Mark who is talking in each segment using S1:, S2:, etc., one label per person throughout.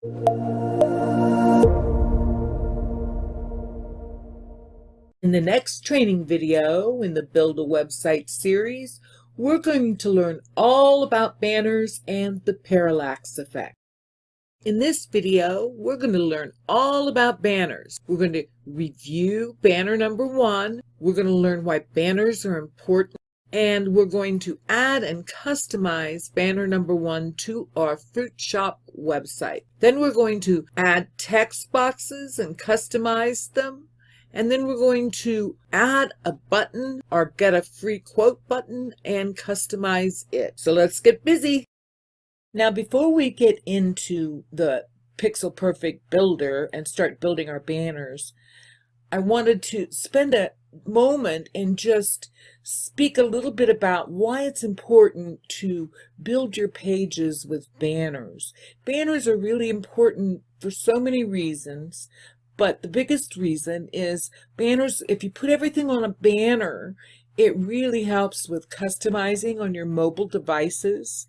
S1: In the next training video in the Build a Website series, we're going to learn all about banners and the parallax effect. In this video, we're going to learn all about banners. We're going to review banner number 1. We're going to learn why banners are important. And we're going to add and customize banner number 1 to our Fruit Shop website. Then we're going to add text boxes and customize them. And then we're going to add a button or get a free quote button and customize it. So let's get busy. Now, before we get into the Pixel Perfect Builder and start building our banners, I wanted to spend a moment and just speak a little bit about why it's important to build your pages with banners. Banners are really important for so many reasons, but the biggest reason is banners, if you put everything on a banner, it really helps with customizing on your mobile devices.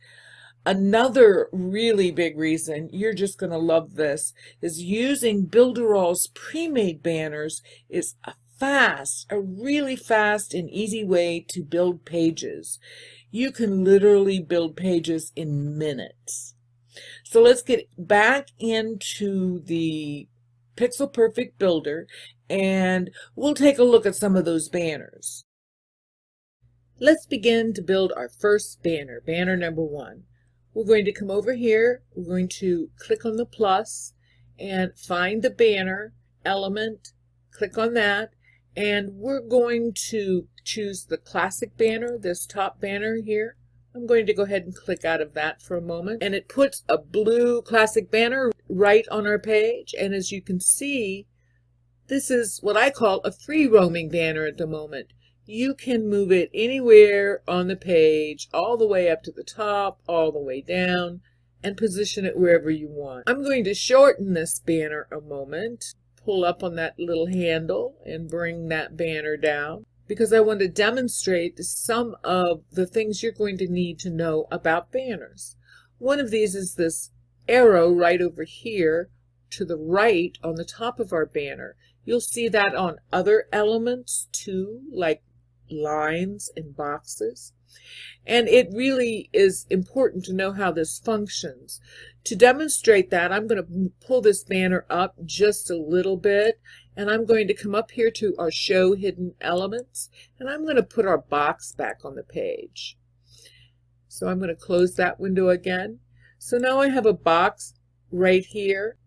S1: Another really big reason, you're just going to love this, is using Builderall's pre-made banners is a really fast and easy way to build pages. You can literally build pages in minutes. So let's get back into the Pixel Perfect Builder and we'll take a look at some of those banners. Let's begin to build our first banner, banner number 1. We're going to come over here, we're going to click on the plus and find the banner element, click on that, and we're going to choose the classic banner, this top banner here. I'm going to go ahead and click out of that for a moment, and it puts a blue classic banner right on our page, and as you can see, this is what I call a free roaming banner at the moment. You can move it anywhere on the page, all the way up to the top, all the way down, and position it wherever you want. I'm going to shorten this banner a moment, pull up on that little handle and bring that banner down, because I want to demonstrate some of the things you're going to need to know about banners. One of these is this arrow right over here to the right on the top of our banner. You'll see that on other elements too, like lines and boxes, and it really is important to know how this functions. To demonstrate that, I'm going to pull this banner up just a little bit, and I'm going to come up here to our show hidden elements, and I'm going to put our box back on the page. So I'm going to close that window again. So now I have a box right here.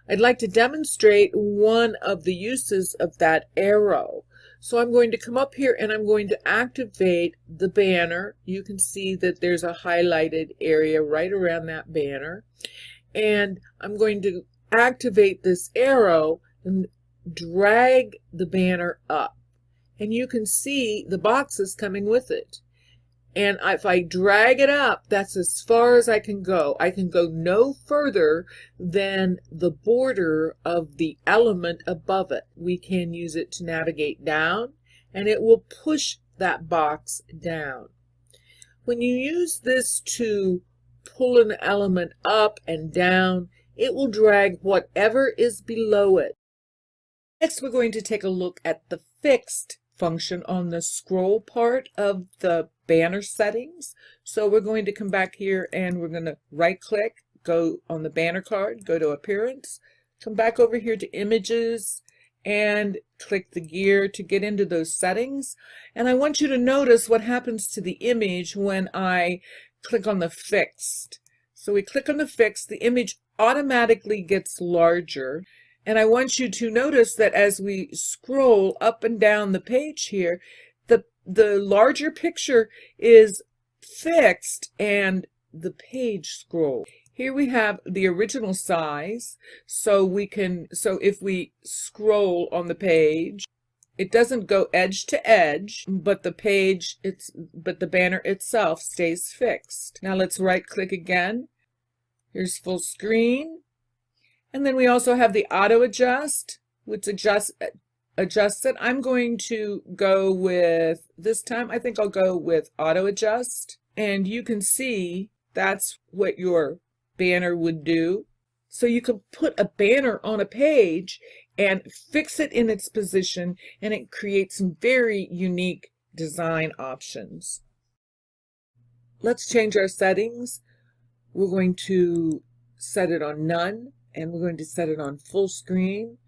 S1: I'd like to demonstrate one of the uses of that arrow. So I'm going to come up here and I'm going to activate the banner. You can see that there's a highlighted area right around that banner. And I'm going to activate this arrow and drag the banner up. And you can see the boxes coming with it. And if I drag it up, that's as far as I can go. I can go no further than the border of the element above it. We can use it to navigate down, and it will push that box down. When you use this to pull an element up and down, it will drag whatever is below it. Next, we're going to take a look at the fixed function on the scroll part of the banner settings. So we're going to come back here and we're going to right click, go on the banner card, go to appearance, come back over here to images and click the gear to get into those settings. And I want you to notice what happens to the image when I click on the fixed. So we click on the fixed, the image automatically gets larger. And I want you to notice that as we scroll up and down the page here, the larger picture is fixed and the page scroll. Here we have the original size, so if we scroll on the page, it doesn't go edge to edge, but the banner itself stays fixed. Now let's right click again. Here's full screen. And then we also have the auto adjust, which adjusts it. I'm going to go with, this time I think I'll go with auto adjust. And you can see that's what your banner would do. So you can put a banner on a page and fix it in its position, and it creates some very unique design options. Let's change our settings. We're going to set it on none, and we're going to set it on full screen.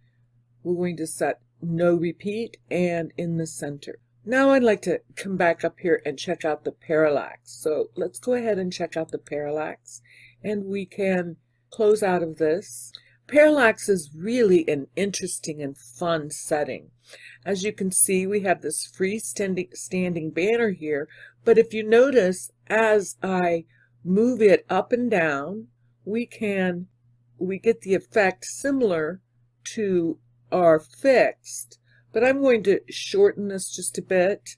S1: We're going to set no repeat and in the center. Now I'd like to come back up here and check out the parallax. So let's go ahead and check out the parallax, and we can close out of this. Parallax is really an interesting and fun setting. As you can see, we have this standing banner here, but if you notice, as I move it up and down, we get the effect similar to our fixed, but I'm going to shorten this just a bit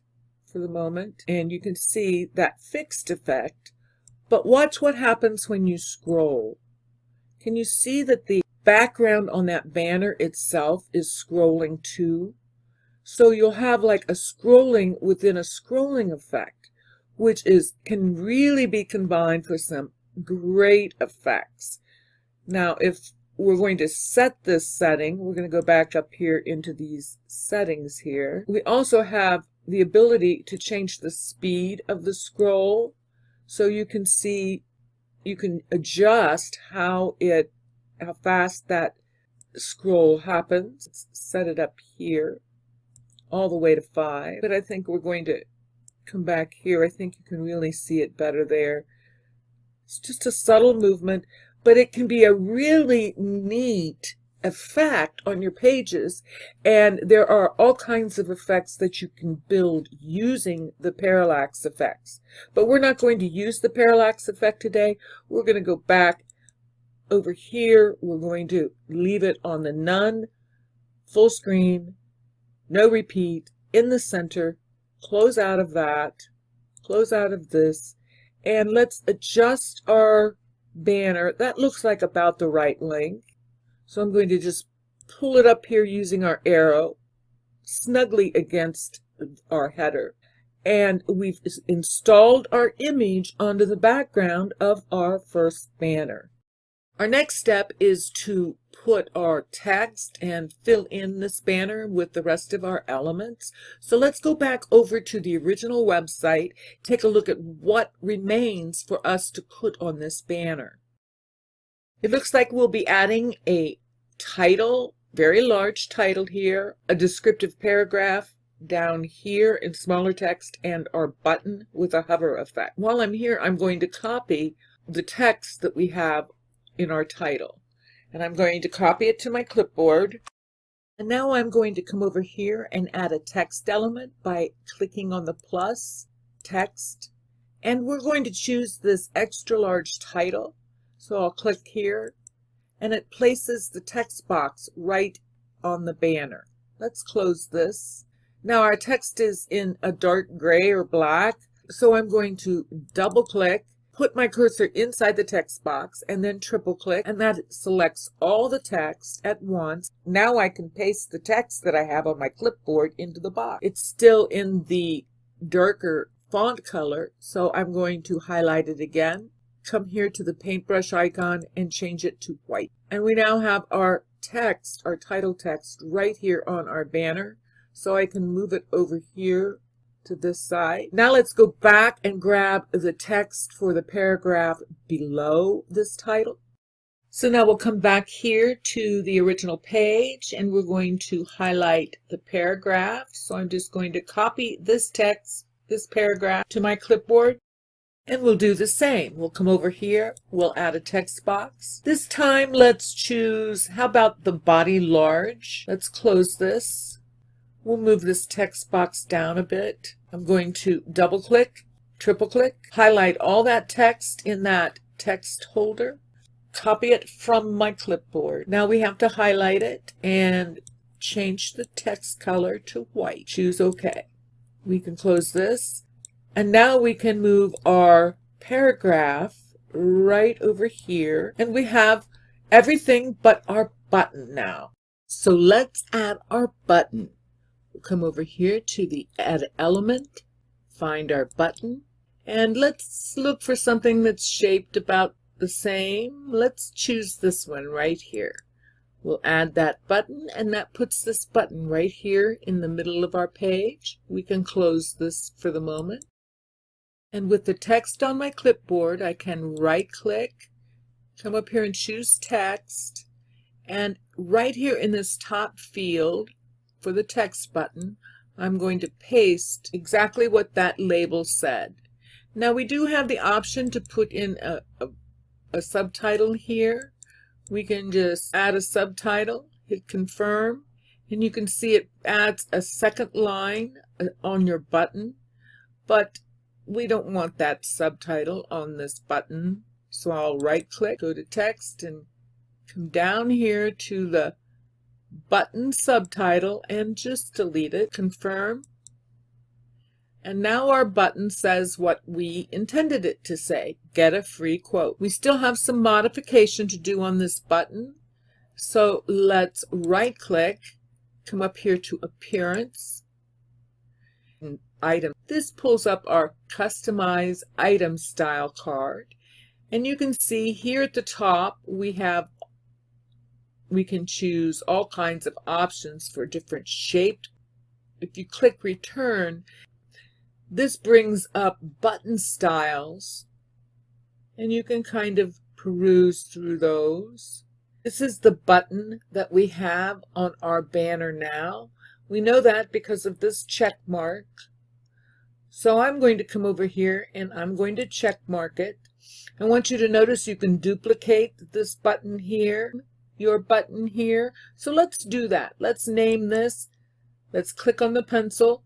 S1: for the moment, and you can see that fixed effect. But watch what happens when you scroll. Can you see that the background on that banner itself is scrolling too? So you'll have like a scrolling within a scrolling effect, which can really be combined for some great effects. Now, if we're going to set this setting, we're going to go back up here into these settings here. We also have the ability to change the speed of the scroll. So you can see, you can adjust how fast that scroll happens. Let's set it up here all the way to 5. But I think we're going to come back here. I think you can really see it better there. It's just a subtle movement, but it can be a really neat effect on your pages, and there are all kinds of effects that you can build using the parallax effects. But we're not going to use the parallax effect today. We're going to go back over here. We're going to leave it on the none, full screen, no repeat, in the center, close out of that, close out of this, and let's adjust our banner. That looks like about the right length. So I'm going to just pull it up here using our arrow, snugly against our header. And we've installed our image onto the background of our first banner. Our next step is to put our text and fill in this banner with the rest of our elements. So let's go back over to the original website, take a look at what remains for us to put on this banner. It looks like we'll be adding a title, very large title here, a descriptive paragraph down here in smaller text, and our button with a hover effect. While I'm here, I'm going to copy the text that we have in our title, and I'm going to copy it to my clipboard. And now I'm going to come over here and add a text element by clicking on the plus text, and we're going to choose this extra large title. So I'll click here, and it places the text box right on the banner. Let's close this. Now our text is in a dark gray or black, so I'm going to double click, put my cursor inside the text box, and then triple click, and that selects all the text at once. Now I can paste the text that I have on my clipboard into the box. It's still in the darker font color, so I'm going to highlight it again. Come here to the paintbrush icon and change it to white. And we now have our text, our title text, right here on our banner. So I can move it over here to this side. Now let's go back and grab the text for the paragraph below this title. So now we'll come back here to the original page, and we're going to highlight the paragraph. So I'm just going to copy this text, this paragraph, to my clipboard. And we'll do the same. We'll come over here, we'll add a text box. This time let's choose, how about the body large? Let's close this. We'll move this text box down a bit. I'm going to double click, triple click, highlight all that text in that text holder, copy it from my clipboard. Now we have to highlight it and change the text color to white. Choose OK. We can close this. And now we can move our paragraph right over here, and we have everything but our button now. So let's add our button. We'll come over here to the Add Element, find our button, and let's look for something that's shaped about the same. Let's choose this one right here. We'll add that button, and that puts this button right here in the middle of our page. We can close this for the moment. And with the text on my clipboard, I can right-click, come up here and choose text, and right here in this top field for the text button, I'm going to paste exactly what that label said. Now we do have the option to put in a subtitle here. We can just add a subtitle, hit confirm, and you can see it adds a second line on your button, but we don't want that subtitle on this button. So I'll right click, go to text, and come down here to the button subtitle and just delete it, confirm. And now our button says what we intended it to say, get a free quote. We still have some modification to do on this button. So let's right click, come up here to appearance, and item. This pulls up our customize item style card. And you can see here at the top we can choose all kinds of options for different shaped. If you click return, this brings up button styles, and you can kind of peruse through those. This is the button that we have on our banner now. We know that because of this check mark. So I'm going to come over here and I'm going to check mark it. I want you to notice you can duplicate this button here, your button here. So let's do that. Let's name this. Let's click on the pencil.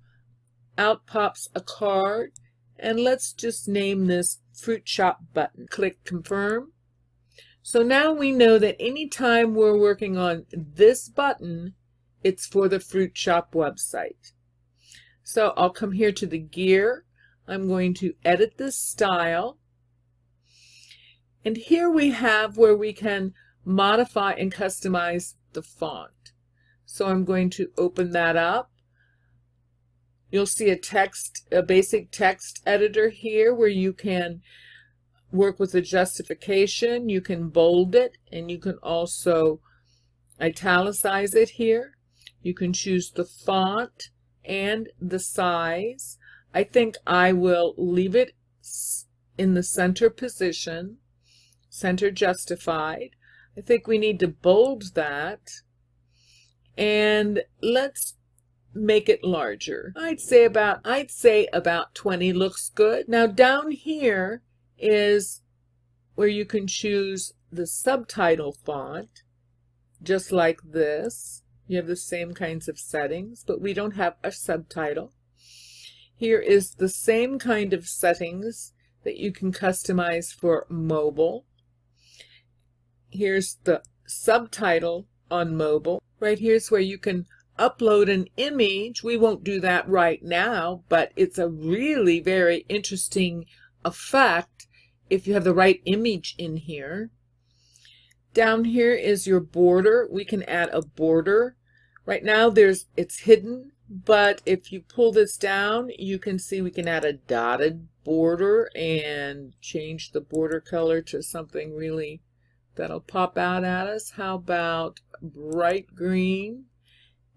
S1: Out pops a card, and let's just name this Fruit Shop button. Click confirm. So now we know that anytime we're working on this button, it's for the Fruit Shop website. So I'll come here to the gear. I'm going to edit this style. And here we have where we can modify and customize the font. So I'm going to open that up. You'll see a basic text editor here where you can work with the justification. You can bold it, and you can also italicize it here. You can choose the font and the size. I think I will leave it in the center position, center justified. I think we need to bold that, and let's make it larger. I'd say about 20 looks good. Now down here is where you can choose the subtitle font, just like this. You have the same kinds of settings, but we don't have a subtitle. Here is the same kind of settings that you can customize for mobile. Here's the subtitle on mobile. Right here's where you can upload an image. We won't do that right now, but it's a really very interesting effect if you have the right image in here. Down here is your border. We can add a border. Right now it's hidden, but if you pull this down, you can see we can add a dotted border and change the border color to something really that'll pop out at us. How about bright green?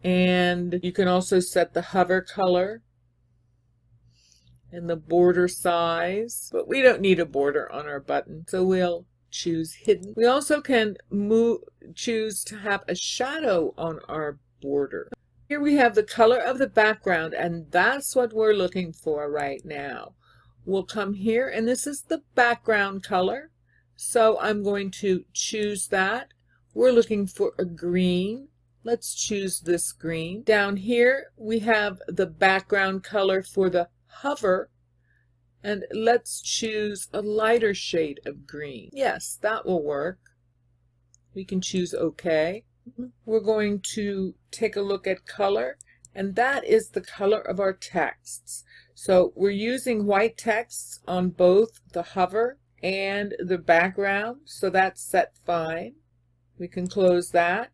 S1: And you can also set the hover color and the border size, but we don't need a border on our button, so we'll choose hidden. We also can choose to have a shadow on our border. Here we have the color of the background, and that's what we're looking for right now. We'll come here, and this is the background color, so I'm going to choose that. We're looking for a green. Let's choose this green. Down here we have the background color for the hover, and let's choose a lighter shade of green. Yes, that will work. We can choose OK. We're going to take a look at color, and that is the color of our texts. So we're using white text on both the hover and the background, so that's set fine. We can close that.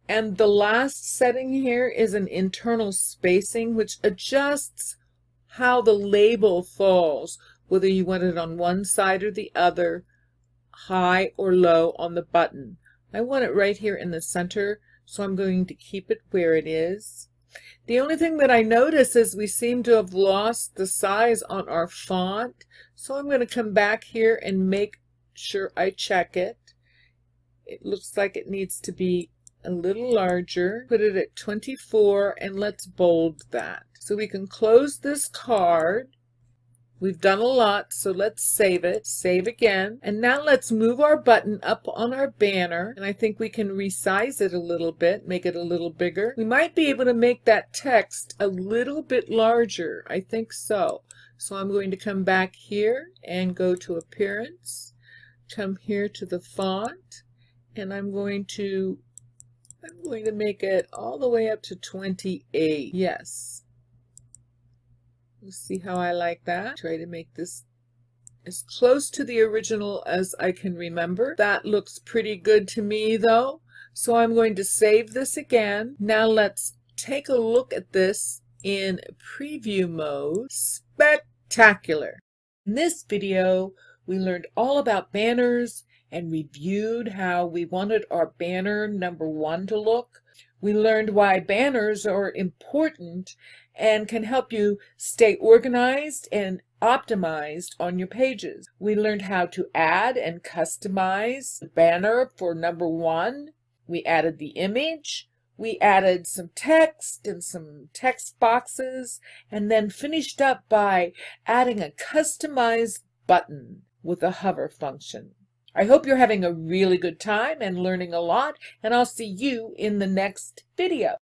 S1: And the last setting here is an internal spacing, which adjusts how the label falls, whether you want it on one side or the other high or low on the button. I want it right here in the center, so I'm going to keep it where it is. The only thing that I notice is we seem to have lost the size on our font, so I'm going to come back here and make sure I check it. It looks like it needs to be a little larger. Put it at 24 and let's bold that. So we can close this card. We've done a lot, so let's save it. Save again. And now let's move our button up on our banner. And I think we can resize it a little bit, make it a little bigger. We might be able to make that text a little bit larger. I think so. So I'm going to come back here and go to Appearance. Come here to the font. And I'm going to make it all the way up to 28. Yes. See how I like that? Try to make this as close to the original as I can remember. That looks pretty good to me though. So I'm going to save this again. Now let's take a look at this in preview mode. Spectacular! In this video, we learned all about banners and reviewed how we wanted our banner number 1 to look. We learned why banners are important and can help you stay organized and optimized on your pages. We learned how to add and customize the banner for number 1. We added the image. We added some text and some text boxes, and then finished up by adding a customized button with a hover function. I hope you're having a really good time and learning a lot, and I'll see you in the next video.